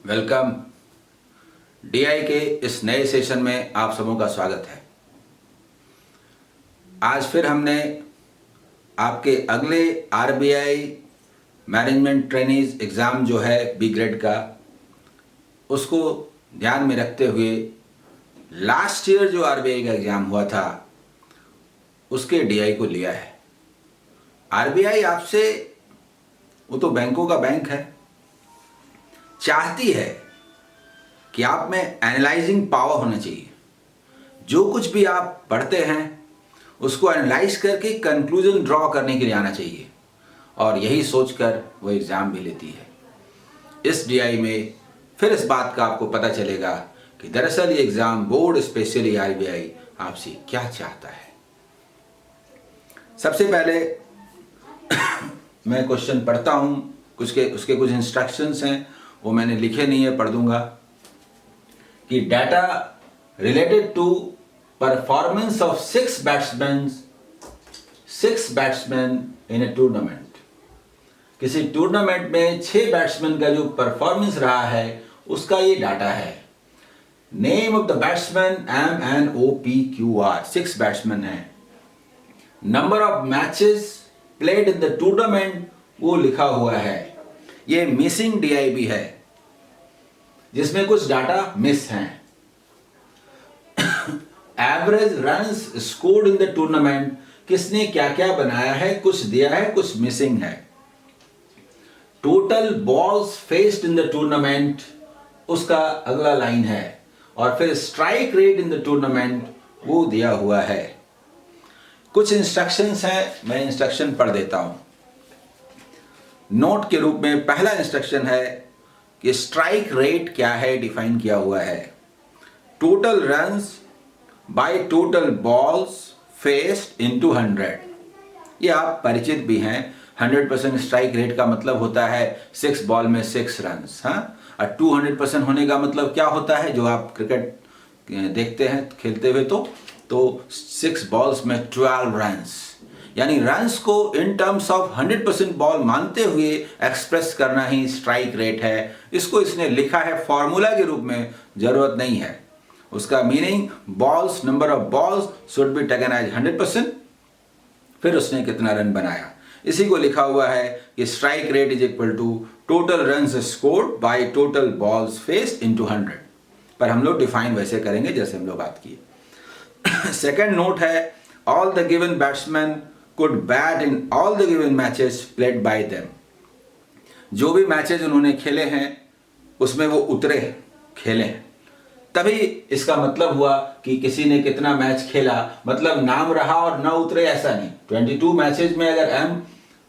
Welcome. DI के इस नए सेशन में आप सबों का स्वागत है। आज फिर हमने आपके अगले आरबीआई मैनेजमेंट ट्रेनीज एग्ज़ाम जो है बी ग्रेड का, उसको ध्यान में रखते हुए लास्ट ईयर जो आरबीआई का एग्ज़ाम हुआ था उसके डीआई को लिया है। आरबीआई आपसे, वो तो बैंकों का बैंक है, चाहती है कि आप में एनालाइजिंग पावर होना चाहिए। जो कुछ भी आप पढ़ते हैं उसको एनालाइज करके कंक्लूजन ड्रॉ करने के लिए आना चाहिए, और यही सोचकर वो एग्ज़ाम भी लेती है। इस डीआई में फिर इस बात का आपको पता चलेगा कि दरअसल ये एग्ज़ाम बोर्ड स्पेशली आरबीआई आपसे क्या चाहता है। सबसे पहले मैं क्वेश्चन पढ़ता हूँ, उसके कुछ इंस्ट्रक्शंस हैं, वो मैंने लिखे नहीं है, पढ़ दूंगा कि data related to performance of six batsman in a tournament. किसी टूर्नामेंट में 6 बैट्समैन का जो परफॉर्मेंस रहा है उसका ये डाटा है। Name of the batsman MNOPQR, 6 batsman है। Number of matches played in the tournament वो लिखा हुआ है। ये मिसिंग डीआई भी है जिसमें कुछ डाटा मिस हैं। Average runs scored in the tournament, किसने क्या क्या बनाया है, कुछ दिया है, कुछ मिसिंग है। Total balls faced in the tournament, उसका अगला लाइन है। और फिर strike rate in the tournament वो दिया हुआ है। कुछ इंस्ट्रक्शंस हैं, मैं इंस्ट्रक्शन पढ़ देता हूं नोट के रूप में। पहला इंस्ट्रक्शन है कि स्ट्राइक रेट क्या है, डिफाइन किया हुआ है। Total runs bye total balls faced into 100। ये आप परिचित भी हैं। 100% स्ट्राइक रेट का मतलब होता है 6 बॉल में 6 रन्स। हाँ, और 200% होने का मतलब क्या होता है, जो आप क्रिकेट देखते हैं खेलते हुए, तो 6 बॉल्स में 12 रन्स, यानी रन्स को इन टर्म्स ऑफ 100% बॉल मानते हुए एक्सप्रेस करना ही स्ट्राइक रेट है। इसको इसने लिखा है फॉर्मूला के रूप में, जरूरत नहीं है। उसका meaning balls, number of balls should be taken as 100%, फिर उसने कितना रन बनाया, इसी को लिखा हुआ है कि strike rate is equal to total runs scored by total balls faced into 100। पर हम लोग डिफाइन वैसे करेंगे जैसे हम लोग बात किए। सेकेंड नोट है, all the given batsman could bat in all the given matches played by them। जो भी मैचेज उन्होंने खेले हैं उसमें वो उतरे, खेले, तभी इसका मतलब हुआ कि किसी ने कितना मैच खेला, मतलब नाम रहा और ना उतरे ऐसा नहीं। 22 मैचेज में अगर M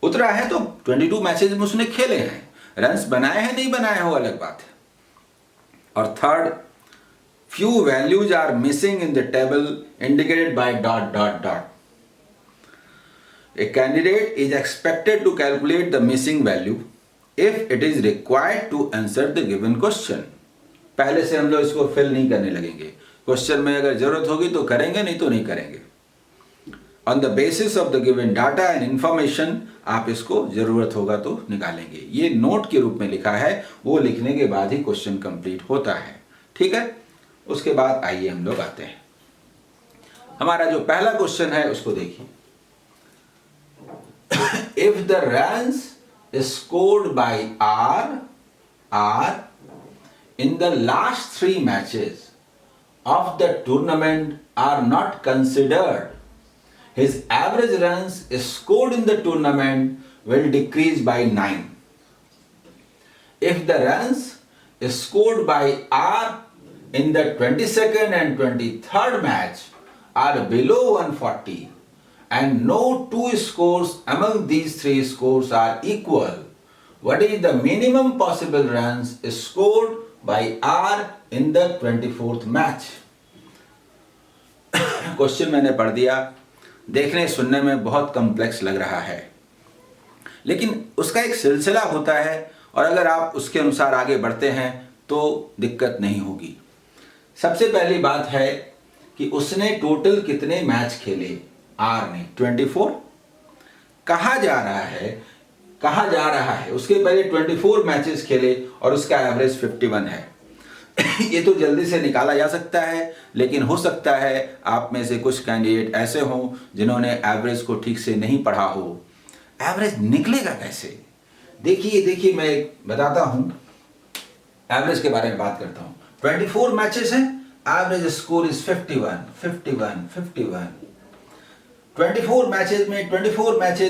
उतरा है तो 22 मैचेज में उसने खेले हैं। रन्स बनाए हैं नहीं बनाए हैं वो अलग बात है। और third, few values are missing in the table indicated by ... A candidate is expected to calculate the missing value if it is required to answer the given question। पहले से हम लोग इसको फिल नहीं करने लगेंगे। क्वेश्चन में अगर जरूरत होगी तो करेंगे, नहीं तो नहीं करेंगे। On the basis of the given data and information आप इसको जरूरत होगा तो निकालेंगे। ये नोट के रूप में लिखा है, वो लिखने के बाद ही क्वेश्चन कंप्लीट होता है। ठीक है, उसके बाद आइए हम लोग आते हैं। हमारा जो पहला क्वेश्चन है उसको देखिए। If the runs scored by R in the last 3 matches of the tournament are not considered, his average runs scored in the tournament will decrease by 9. If the runs scored by R in the 22nd and 23rd match are below 140 and no 2 scores among these 3 scores are equal, what is the minimum possible runs scored by R in the 24th match? Question मैंने पढ़ दिया। देखने सुनने में बहुत complex लग रहा है, लेकिन उसका एक सिलसिला होता है, और अगर आप उसके अनुसार आगे बढ़ते हैं तो दिक्कत नहीं होगी। सबसे पहली बात है कि उसने टोटल कितने मैच खेले, आर ने 24। कहा जा रहा है कहा जा रहा है उसके पहले 24 मैचेस खेले और उसका एवरेज 51 है। ये तो जल्दी से निकाला जा सकता है, लेकिन हो सकता है आप में से कुछ कैंडिडेट ऐसे हों जिन्होंने एवरेज को ठीक से नहीं पढ़ा हो। एवरेज निकलेगा कैसे? देखिए मैं बताता हूं, एवरेज के बारे में बात करता हूं। 24 मैचेस हैं, एवरेज स्कोर इज 51। 24 मैचेस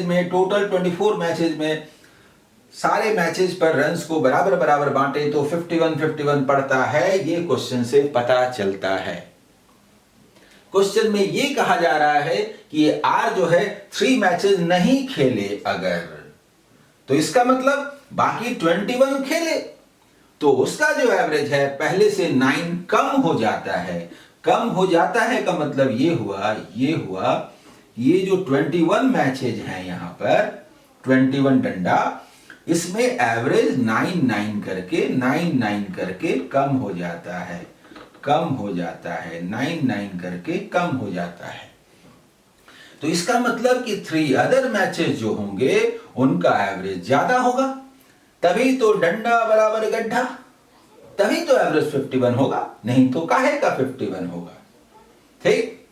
में टोटल 24 मैचेस में सारे मैचेस पर रन्स को बराबर बांटे तो 51 पड़ता है। ये क्वेश्चन से पता चलता है। क्वेश्चन में ये कहा जा रहा है कि ये आर जो है 3 मैचेस नहीं खेले अगर, तो इसका मतलब बाकी 21 खेले तो उसका जो एवरेज है पहले से 9 कम हो जाता है। कम हो जाता है का मतलब ये हुआ ये जो 21 मैचेज हैं यहां पर 21 डंडा, इसमें एवरेज 9 करके कम हो जाता है। 9 करके कम हो जाता है। तो इसका मतलब कि 3 अदर मैचेस जो होंगे उनका एवरेज ज्यादा होगा, तभी तो डंडा बराबर गड्ढा, तभी तो एवरेज 51 होगा, नहीं तो काहे का 51 होगा। ठीक,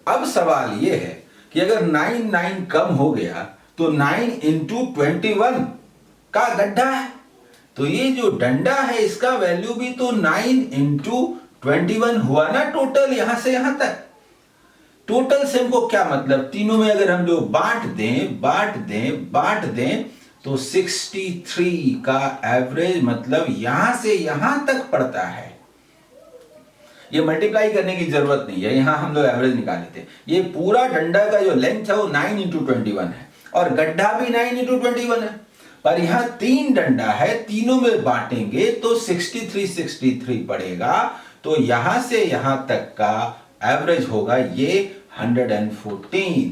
अब सवाल यह है कि अगर 9 कम हो गया तो 9 इंटू 21 का गड्ढा है, तो ये जो डंडा है इसका वैल्यू भी तो 9 इंटू 21 हुआ ना टोटल, यहां से यहां तक। टोटल से हमको क्या मतलब, तीनों में अगर हम लोग बांट दें तो 63 का एवरेज मतलब यहां से यहां तक पड़ता है। ये मल्टीप्लाई करने की जरूरत नहीं है, यहां हम लोग एवरेज निकाल लेते हैं। ये पूरा डंडा का जो लेंथ है वो 9 इंटू 21 है और गड्ढा भी 9 इंटू 21 है, पर यहां 3 डंडा है, तीनों में बांटेंगे तो 63 पड़ेगा। तो यहां से यहां तक का एवरेज होगा ये 114।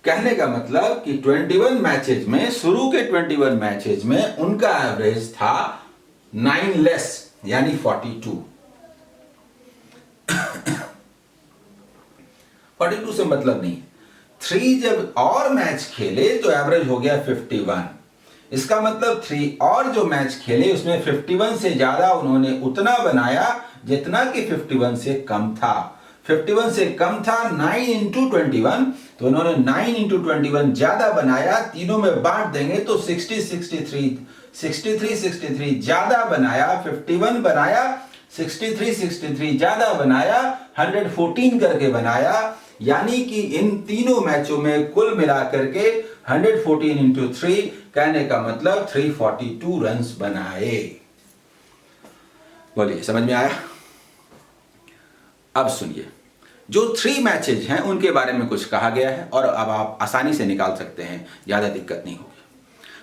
कहने का मतलब कि 21 मैचेज में, शुरू के 21 मैचेज में उनका एवरेज था 9 लेस यानी 42। 42 से मतलब नहीं। 3 जब और मैच खेले तो एवरेज हो गया 51। इसका मतलब 3 और जो मैच खेले उसमें 51 से ज्यादा उन्होंने उतना बनाया जितना कि 51 से कम था। 51 से कम था 9 इंटू 21, तो उन्होंने 9 इंटू 21 ज्यादा बनाया। तीनों में बांट देंगे तो 63 ज्यादा बनाया, 51 बनाया, 63 ज्यादा बनाया, 114 करके बनाया, यानी कि इन तीनों मैचों में कुल मिलाकर के 114 इंटू 3 कहने का मतलब 342 रन्स बनाए। बोलिए, समझ में आया? अब सुनिए, जो 3 मैचेज हैं उनके बारे में कुछ कहा गया है और अब आप आसानी से निकाल सकते हैं, ज्यादा दिक्कत नहीं होगी।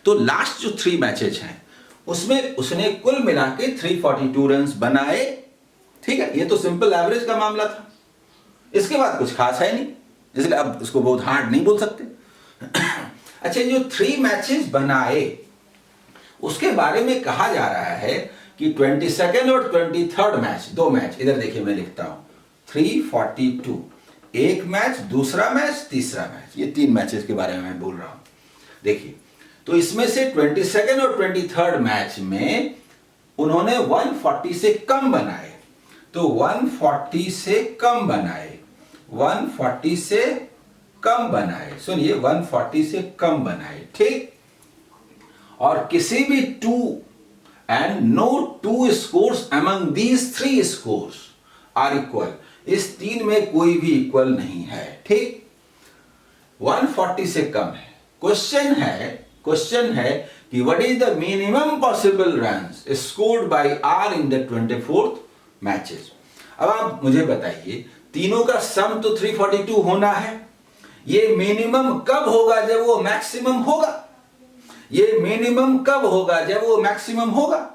तो लास्ट जो 3 मैचेज हैं उसमें उसने कुल मिला के 342 रन्स बनाए। ठीक है, ये तो सिंपल एवरेज का मामला था, इसके बाद कुछ खास है नहीं, इसलिए अब इसको बहुत हार्ड नहीं बोल सकते। अच्छा, जो 3 मैचेस बनाए उसके बारे में कहा जा रहा है कि 22nd और 23rd मैच, 2 मैच, इधर देखिए मैं लिखता हूं 342, एक मैच, दूसरा मैच, तीसरा मैच, ये 3 मैचेस के बारे में मैं बोल रहा हूं। देखिए, तो इसमें से 22nd और 23rd मैच में उन्होंने 140 से कम बनाए, तो 140 से कम बनाए, 140 से कम बनाए, सुनिए 140 से कम बनाए। ठीक, और किसी भी 2 and no 2 scores among these 3 scores are equal, इस 3 में कोई भी इक्वल नहीं है। ठीक, 140 से कम है। क्वेश्चन है कि what is the minimum possible runs scored by R in the 24th matches. अब आप मुझे बताइए, तीनों का सम तो 342 होना है, ये मिनिमम कब होगा जब वो मैक्सिमम होगा, ये मिनिमम कब होगा जब वो मैक्सिमम होगा,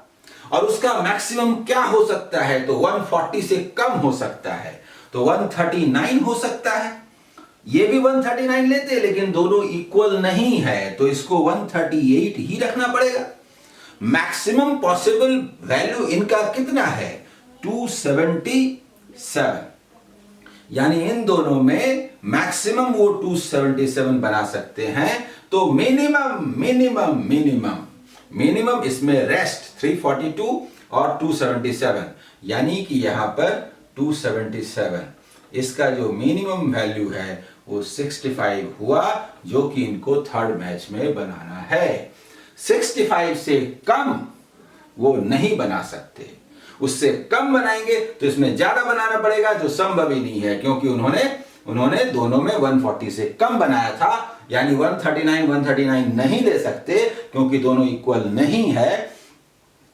और उसका मैक्सिमम क्या हो सकता है, तो 140 से कम हो सकता है, तो 139 हो सकता है। ये भी 139 लेते लेकिन दोनों इक्वल नहीं है, तो इसको 138 ही रखना पड़ेगा। मैक्सिमम पॉसिबल वैल्यू इनका कितना है, 277, यानी इन दोनों में मैक्सिमम वो 277 बना सकते हैं। तो मिनिमम इसमें रेस्ट 342 और 277, यानी कि यहां पर 277, इसका जो मिनिमम वैल्यू है वो 65 हुआ, जो कि इनको थर्ड मैच में बनाना है। 65 से कम वो नहीं बना सकते, उससे कम बनाएंगे तो इसमें ज्यादा बनाना पड़ेगा, जो संभव ही नहीं है, क्योंकि उन्होंने दोनों में 140 से कम बनाया था, यानी 139 नहीं ले सकते क्योंकि दोनों इक्वल नहीं है।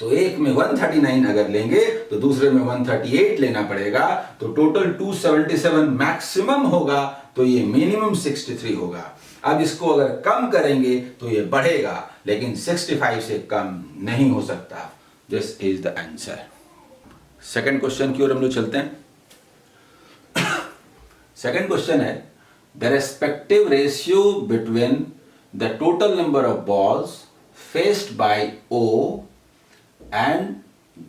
तो एक में 139 अगर लेंगे तो दूसरे में 138 लेना पड़ेगा, तो टोटल 277 मैक्सिमम होगा, तो ये मिनिमम 63 होगा। अब इसको अगर कम करेंगे तो ये बढ़ेगा, लेकिन 65 से कम नहीं हो सकता। This is the answer. Second question की ओर हम लोग चलते हैं। सेकंड क्वेश्चन है, the respective ratio between the total number of balls faced bye O and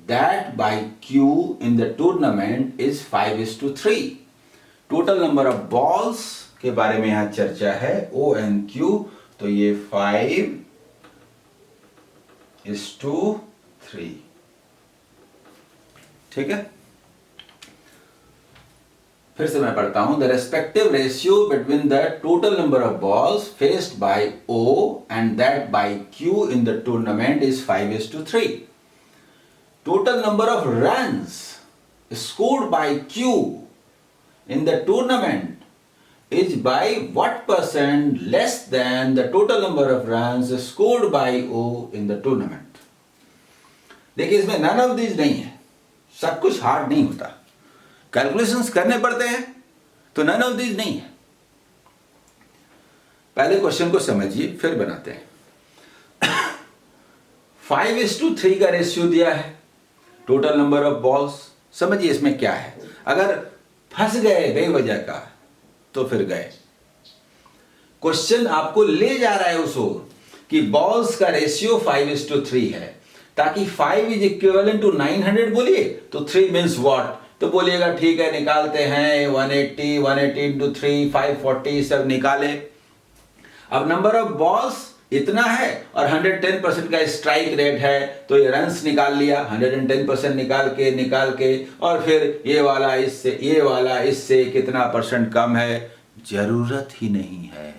that by Q in the tournament is 5:3। Total number of balls के बारे में यहां चर्चा है, O and Q, तो ये 5:3, ठीक है। फिर से मैं पढ़ता हूं, the respective ratio between the total number of balls faced bye O and that by Q in the tournament is 5:3। Total number of runs scored by Q in the tournament is by what percent less than the total number of runs scored by O in the tournament। देखिए, इसमें none of these नहीं है, सब कुछ hard नहीं होता, calculations करने पड़ते हैं, तो नन ऑफ दीज नहीं है। पहले क्वेश्चन को समझिए फिर बनाते हैं। 5:3 का रेशियो दिया है, टोटल नंबर ऑफ बॉल्स। समझिए इसमें क्या है, अगर फंस गए बेवजह का तो फिर गए। क्वेश्चन आपको ले जा रहा है उस ओर कि बॉल्स का रेशियो 5:3 है, ताकि 5 इज इक्विवेलेंट टू 900 बोलिए तो 3 मीन्स व्हाट, तो बोलिएगा ठीक है निकालते हैं, 180 इंटू 3 540 सब निकाले। अब नंबर ऑफ बॉल्स इतना है और 110% का स्ट्राइक रेट है, तो ये रन्स निकाल लिया, 110% निकाल के और फिर ये वाला इससे कितना परसेंट कम है, जरूरत ही नहीं है।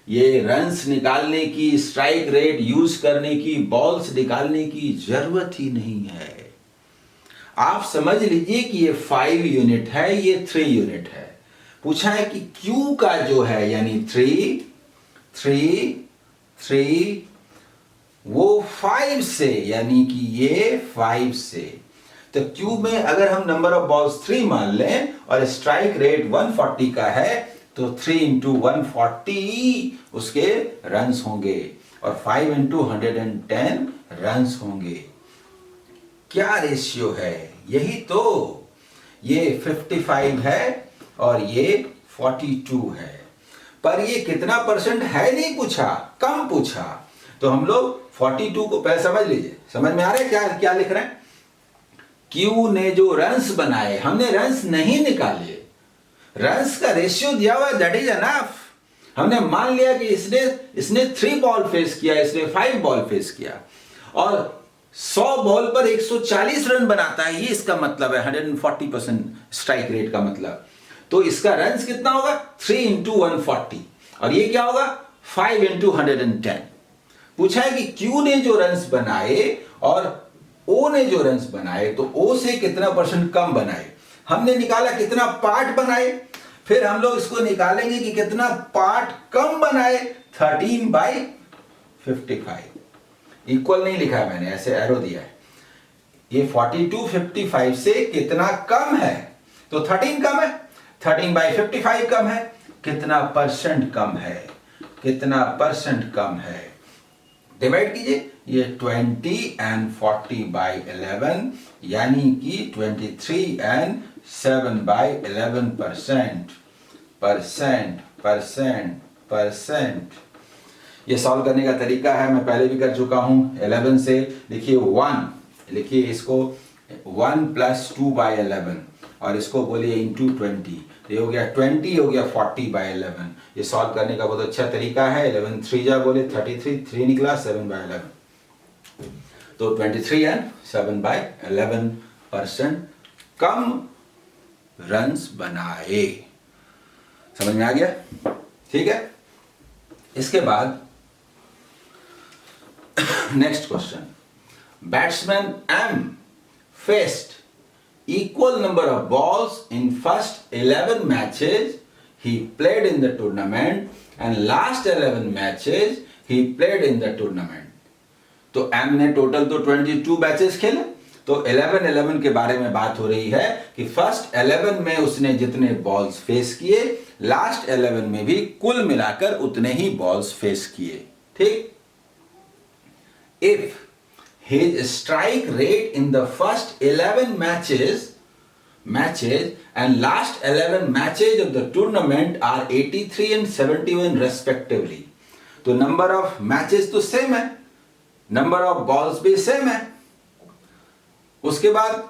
ये रन्स निकालने की, स्ट्राइक रेट यूज करने की, बॉल्स निकालने की जरूरत ही नहीं है। आप समझ लीजिए कि ये 5 यूनिट है, ये 3 यूनिट है। पूछा है कि Q का जो है यानी 3 वो 5 से, यानी कि ये 5 से, तो Q में अगर हम नंबर ऑफ बॉल्स 3 मान लें और स्ट्राइक रेट 140 का है, तो 3 इंटू 140 उसके रन्स होंगे और 5 इंटू 110 रन्स होंगे। क्या रेशियो है, यही तो, ये 55 है और ये 42 है, पर ये कितना परसेंट है नहीं पूछा, कम पूछा। तो हम लोग 42 को पहले समझ लीजिए, समझ में आ रहा है क्या क्या लिख रहे हैं। Q ने जो रन्स बनाए, हमने रन्स नहीं निकाले, रन्स का रेशियो दिया हुआ, दैट इज एनफ। हमने मान लिया कि इसने 3 बॉल फेस किया, इसने 5 बॉल फेस किया और 100 बॉल पर 140 रन बनाता है, ये इसका मतलब है, 140% स्ट्राइक रेट का मतलब। तो इसका रन्स कितना होगा, 3 इंटू 140, और ये क्या होगा, 5 इंटू 110। पूछा है कि Q ने जो रन्स बनाए और O ने जो रन्स बनाए, तो O से कितना परसेंट कम बनाए। हमने निकाला कितना पार्ट बनाए, फिर हम लोग इसको निकालेंगे कि कितना पार्ट कम बनाए, 13/55। इक्वल नहीं लिखा है मैंने, ऐसे एरो दिया है। ये 42 55 से कितना कम है, तो 13 कम है, 13/55 कम है, कितना परसेंट कम है, कितना परसेंट कम है। डिवाइड कीजिए, ये 20 and 40/11, यानी कि 23 and 7/11%। ये सॉल्व करने का तरीका है, मैं पहले भी कर चुका हूं। 11 से लिखिए 1, लिखिए इसको 1 + 2/11 और इसको बोलिए इंटू 20, ये हो गया 20, हो गया 40/11। ये सॉल्व करने का बहुत अच्छा तरीका है। 11 3 जा बोले 33, 3 निकला 7/11। तो 23 एंड 7/11% कम रन्स बनाए। समझ में आ गया? ठीक है। इसके बाद next question, batsman M faced equal number of balls in first 11 matches he played in the tournament and last 11 matches he played in the tournament। तो एम ने टोटल तो 22 मैचेस खेले, तो 11-11 के बारे में बात हो रही है कि फर्स्ट 11 में उसने जितने बॉल्स फेस किए, लास्ट 11 में भी कुल मिलाकर उतने ही बॉल्स फेस किए। ठीक। If his strike rate in the first 11 matches and last 11 matches of the tournament are 83 and 71 respectively। तो नंबर ऑफ मैचेस तो सेम है, नंबर ऑफ बॉल्स भी सेम है। उसके बाद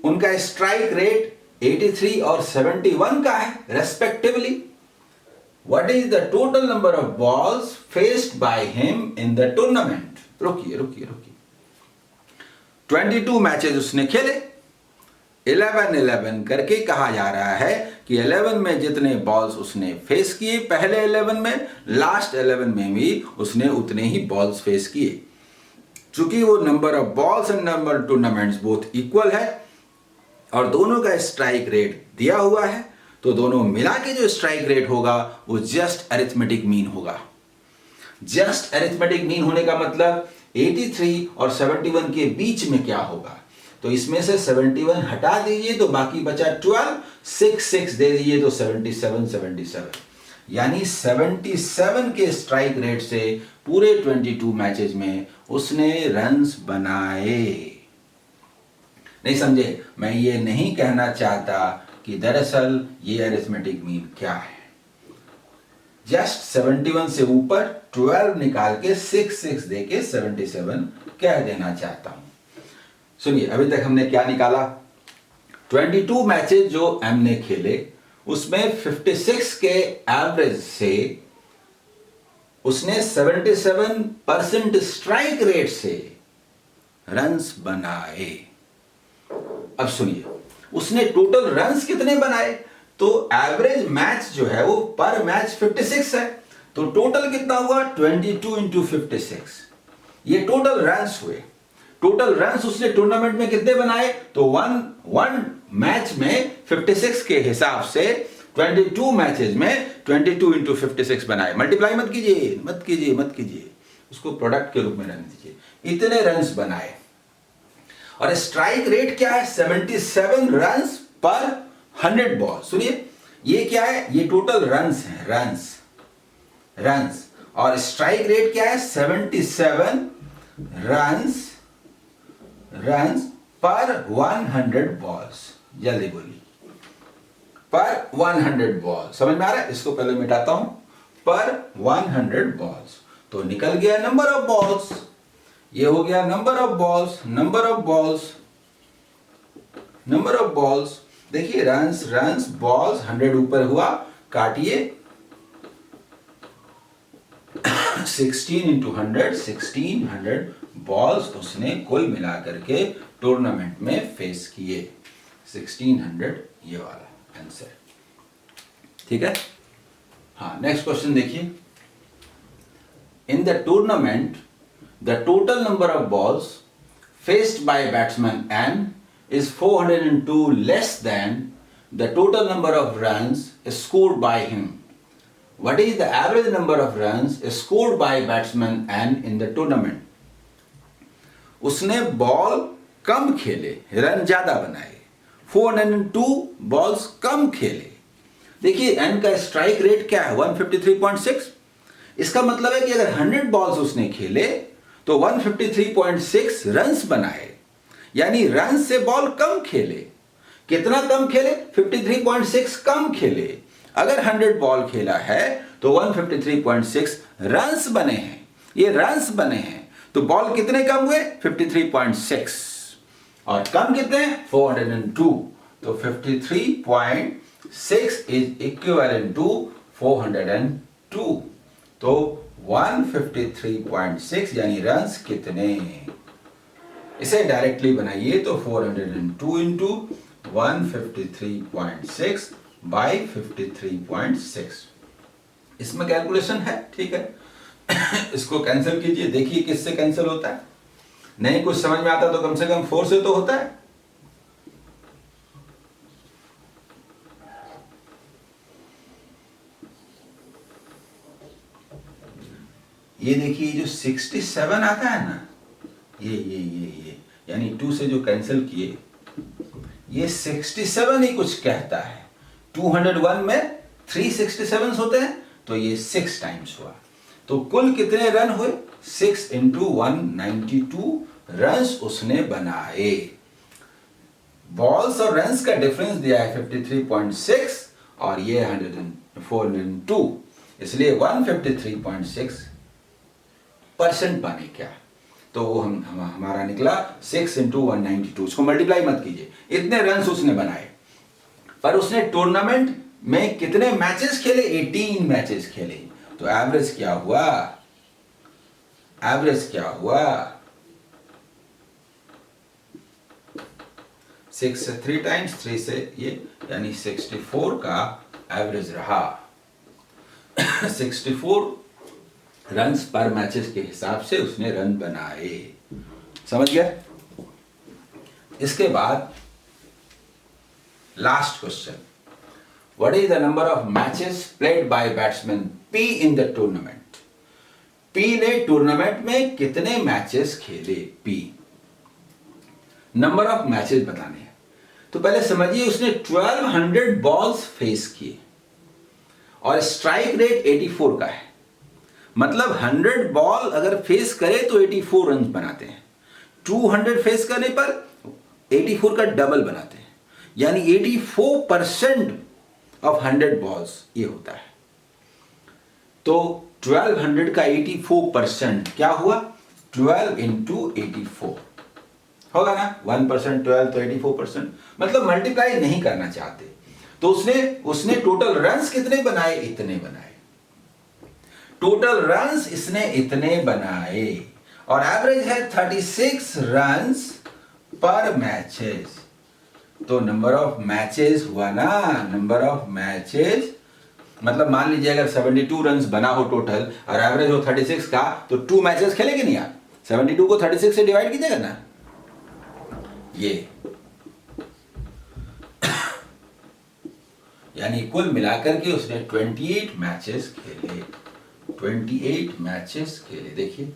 उनका स्ट्राइक रेट 83 और 71 का है respectively. What is the total number of balls faced by him in the tournament. रुकिए 22 मैचेस उसने खेले, 11-11 करके कहा जा रहा है कि 11 में जितने बॉल्स उसने फेस किए पहले 11 में, लास्ट 11 में भी उसने उतने ही बॉल्स फेस किए। चूंकि वो number of balls and number tournaments both equal है और दोनों का स्ट्राइक रेट दिया हुआ है, तो दोनों मिला के जो स्ट्राइक रेट होगा वो जस्ट अरिथमेटिक मीन होगा। जस्ट अरिथमेटिक मीन होने का मतलब 83 और 71 के बीच में क्या होगा। तो इसमें से 71 हटा दीजिए तो बाकी बचा 12, 6 दे दीजिए तो 77। यानी 77 के स्ट्राइक रेट से पूरे 22 मैचेस में उसने रन्स बनाए। नहीं समझे? मैं ये नहीं कहना चाहता कि दरअसल ये अरिथमेटिक मीन क्या है। जस्ट 71 से ऊपर 12 निकाल के 6 दे के 77 कह देना चाहता हूं। सुनिए, अभी तक हमने क्या निकाला? 22 मैचेस जो एम ने खेले उसमें 56 के एवरेज से उसने 77% स्ट्राइक रेट से रन्स बनाए। अब सुनिए, उसने टोटल रन्स कितने बनाए? तो एवरेज मैच जो है वो पर मैच 56 है, तो टोटल कितना हुआ? 22 into 56। ये टोटल रन्स हुए। टोटल रन्स उसने टूर्नामेंट में कितने बनाए? तो वन मैच में 56 के हिसाब से 22 मैचेस में 22 into 56 बनाए। मल्टीप्लाई मत कीजिए, उसको प्रोडक्ट के रूप में रहने दीजिए। इतने रन्स बनाए और स्ट्राइक रेट क्या है? 77 रन्स पर 100 बॉल। सुनिए, ये क्या है? ये टोटल रन्स हैं, रन्स और स्ट्राइक रेट क्या है? 77 रन्स पर 100 बॉल्स। जल्दी बोलिए, पर 100 बॉल। समझ में आ रहा है? इसको पहले मिटाता हूं। पर 100 बॉल्स तो निकल गया नंबर ऑफ बॉल्स। ये हो गया नंबर ऑफ बॉल्स। देखिए, रन्स बॉल्स 100 ऊपर हुआ, काटिए 16 into 100, 1600 बॉल्स उसने कुल मिलाकर के टूर्नामेंट में फेस किए। 1600 ये वाला आंसर। ठीक है। हाँ, नेक्स्ट क्वेश्चन देखिए। In the tournament the total number of balls faced by batsman N is 402 less than the total number of runs scored by him. What is the average number of runs scored by batsman N in the tournament? उसने ball कम खेले, run ज्यादा बनाए। 402 balls कम खेले। देखिए, N का strike rate क्या है? 153.6। इसका मतलब है कि अगर 100 बॉल्स उसने खेले तो 153.6 रन्स बनाए, यानी रन से बॉल कम खेले। कितना कम खेले? 53.6 कम खेले। अगर 100 बॉल खेला है तो 153.6 रन्स बने हैं। ये रन्स बने हैं तो बॉल कितने कम हुए? 53.6 और कम कितने? 402। तो 53.6 6 इज इक्विवेलेंट टू 402। तो 153.6 यानी रन्स कितने, इसे डायरेक्टली बनाइए तो 402 इंटू 153.6 बाई 53.6, इसमें कैलकुलेशन है, ठीक है। इसको कैंसिल कीजिए, देखिए किससे कैंसिल होता है। नहीं कुछ समझ में आता तो कम से कम 4 से तो होता है। ये देखिए जो 67 आता है ना, ये यानी 2 से जो कैंसिल किए, ये 67 ही कुछ कहता है। 201 में 367 होते हैं, तो ये 6 टाइम्स हुआ। तो कुल कितने रन हुए? 6 इंटू 192 रन्स उसने बनाए। बॉल्स और रन्स का डिफरेंस दिया है 53.6 और ये 402, इसलिए 153.6% पानी क्या, तो वो हमारा निकला 6 इंटू 192। इसको मल्टीप्लाई मत कीजिए, इतने रन्स उसने बनाए। पर उसने टूर्नामेंट में कितने मैचेस खेले? 18 मैचेस खेले। तो एवरेज क्या हुआ? एवरेज क्या हुआ? 6 से 3 टाइम्स, 3 से ये, यानी 64 का एवरेज रहा। 64 रन्स पर मैचेस के हिसाब से उसने रन बनाए। समझ गया? इसके बाद last question, what is the number of matches played by batsman P in the tournament? P ने टूर्नामेंट में कितने मैचेस खेले? पी नंबर ऑफ मैचेस बताने हैं। तो पहले समझिए, उसने 1200 बॉल्स फेस किए और स्ट्राइक रेट 84 का है। मतलब 100 बॉल अगर फेस करे तो 84 रन बनाते हैं। 200 फेस करने पर 84 का डबल बनाते हैं, यानी 84% ऑफ 100 बॉल्स ये होता है। तो 1200 का 84% क्या हुआ? 12 इंटू 84 होगा ना, 1% 12 तो 84%, मतलब मल्टीप्लाई नहीं करना चाहते। तो उसने टोटल रन्स कितने बनाए? इतने बनाए। टोटल रन्स इसने इतने बनाए और एवरेज है 36 रन्स पर मैचेस। तो नंबर ऑफ मैचेस हुआ ना, नंबर ऑफ मैचेस, मतलब मान लीजिए अगर 72 रन्स बना हो टोटल और एवरेज हो 36 का, तो 2 मैचेस खेलेंगे नहीं आप? 72 को 36 से डिवाइड कीजिएगा ना, ये यानी कुल मिलाकर के उसने 28 मैचेस खेले। 28 मैचेस खेले, देखिए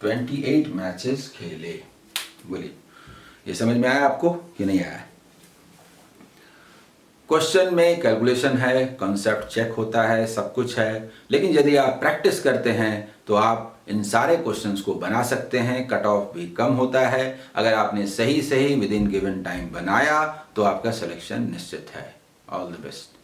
28 मैचेस खेले। बोलिए, ये समझ में आया आपको कि नहीं आया? क्वेश्चन में कैलकुलेशन है, कॉन्सेप्ट चेक होता है, सब कुछ है, लेकिन यदि आप प्रैक्टिस करते हैं तो आप इन सारे क्वेश्चंस को बना सकते हैं। कट ऑफ भी कम होता है। अगर आपने सही विद इन गिवन टाइम बनाया तो आपका सिलेक्शन निश्चित है। All the best.